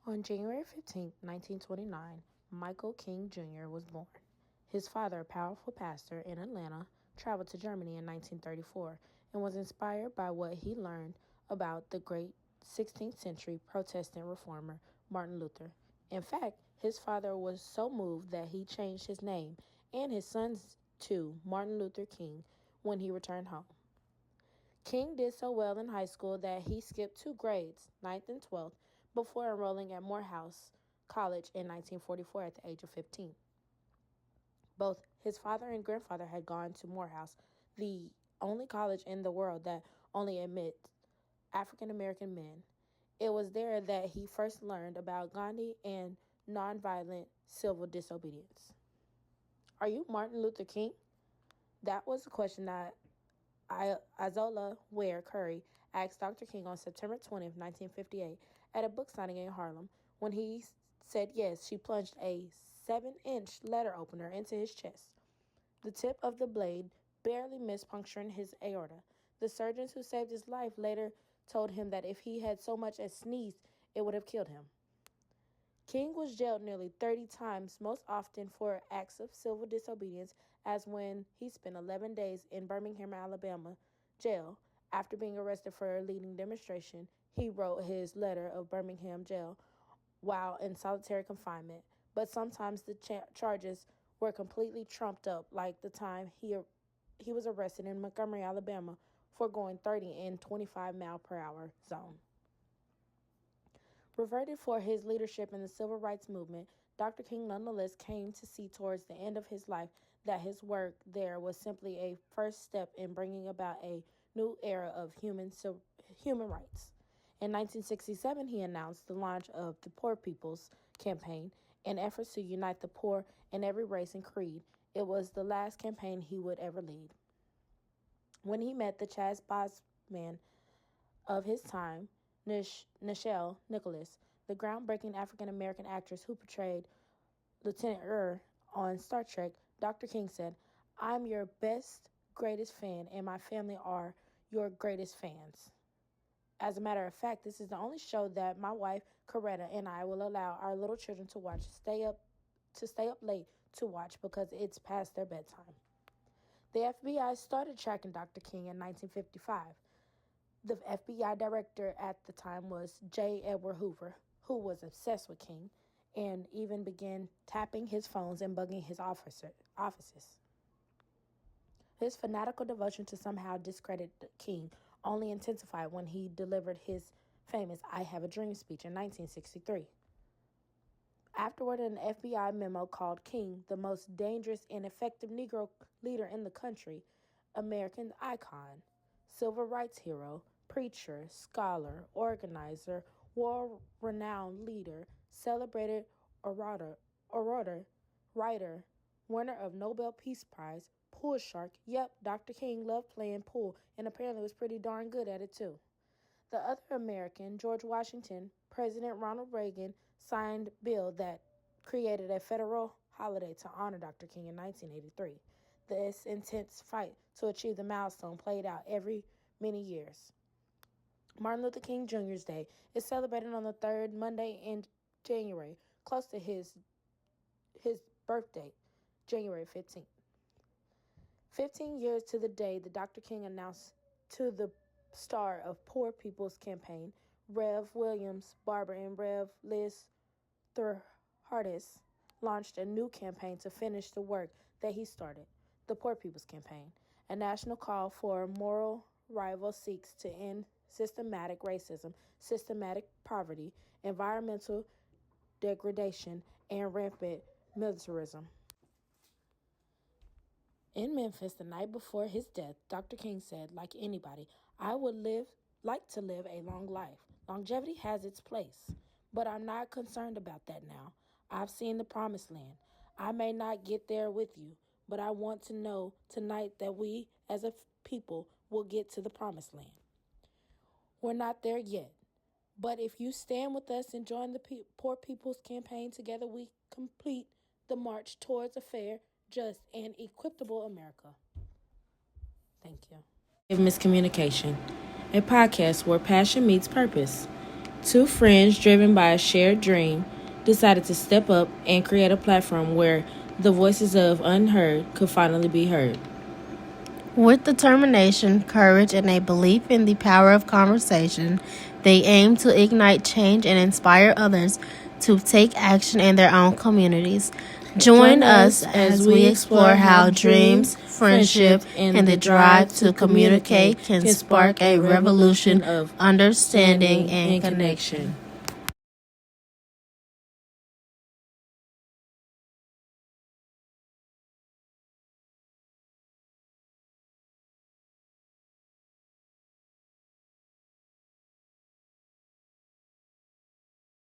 On January 15, 1929, Michael King Jr. was born. His father, a powerful pastor in Atlanta, traveled to Germany in 1934 and was inspired by what he learned about the great 16th century Protestant reformer Martin Luther. In fact, his father was so moved that he changed his name and his son's to Martin Luther King when he returned home. King did so well in high school that he skipped 2 grades, ninth and 12th, before enrolling at Morehouse College in 1944 at the age of 15. Both his father and grandfather had gone to Morehouse, the only college in the world that only admits African American men. It was there that he first learned about Gandhi and nonviolent civil disobedience. Are you Martin Luther King? That was the question that Izola Ware Curry asked Dr. King on September 20th, 1958, at a book signing in Harlem. When he said yes, she plunged a 7-inch letter opener into his chest. The tip of the blade barely missed puncturing his aorta. The surgeons who saved his life later told him that if he had so much as sneezed, it would have killed him. King was jailed nearly 30 times, most often for acts of civil disobedience, as when he spent 11 days in Birmingham, Alabama jail. After being arrested for leading demonstration, he wrote his letter of Birmingham jail while in solitary confinement, but sometimes the charges were completely trumped up, like the time he was arrested in Montgomery, Alabama for going 30 in 25-mile-per-hour zone. Reverted for his leadership in the civil rights movement, Dr. King nonetheless came to see towards the end of his life that his work there was simply a first step in bringing about a new era of human rights. In 1967, he announced the launch of the Poor People's Campaign in efforts to unite the poor in every race and creed. It was the last campaign he would ever lead. When he met the Chaz Bosman of his time, Nichelle Nicholas, the groundbreaking African-American actress who portrayed Lieutenant on Star Trek, Dr. King said, "I'm your best, greatest fan, and my family are your greatest fans. As a matter of fact, this is the only show that my wife, Coretta, and I will allow our little children to stay up late to watch because it's past their bedtime." The FBI started tracking Dr. King in 1955. The FBI director at the time was J. Edward Hoover, who was obsessed with King and even began tapping his phones and bugging his offices. His fanatical devotion to somehow discredit King only intensified when he delivered his famous "I Have a Dream" speech in 1963. Afterward, an FBI memo called King the most dangerous and effective Negro leader in the country, American icon, civil rights hero, preacher, scholar, organizer, world-renowned leader, celebrated orator, writer, winner of Nobel Peace Prize, pool shark. Yep, Dr. King loved playing pool and apparently was pretty darn good at it too. The other American, George Washington, President Ronald Reagan, signed a bill that created a federal holiday to honor Dr. King in 1983. This intense fight to achieve the milestone played out every many years. Martin Luther King Jr.'s Day is celebrated on the third Monday in January, close to his birthday, January 15th. 15 years to the day that Dr. King announced to the star of Poor People's Campaign, Rev. Williams Barber and Rev. Liz Thurhardis, launched a new campaign to finish the work that he started, the Poor People's Campaign, a national call for moral rival seeks to end systematic racism, systematic poverty, environmental degradation, and rampant militarism. In Memphis, the night before his death, Dr. King said, "Like anybody, I would like to live a long life. Longevity has its place, but I'm not concerned about that now. I've seen the promised land. I may not get there with you, but I want to know tonight that we, as a people, will get to the promised land. We're not there yet, but if you stand with us and join the Poor People's Campaign together, we complete the march towards a fair, just, and equitable America." Thank you. MissCommunication, a podcast where passion meets purpose. Two friends driven by a shared dream decided to step up and create a platform where the voices of unheard could finally be heard. With determination, courage, and a belief in the power of conversation, they aim to ignite change and inspire others to take action in their own communities. Join us as we explore how dreams, friendship, and the drive to communicate can spark a revolution of understanding and connection.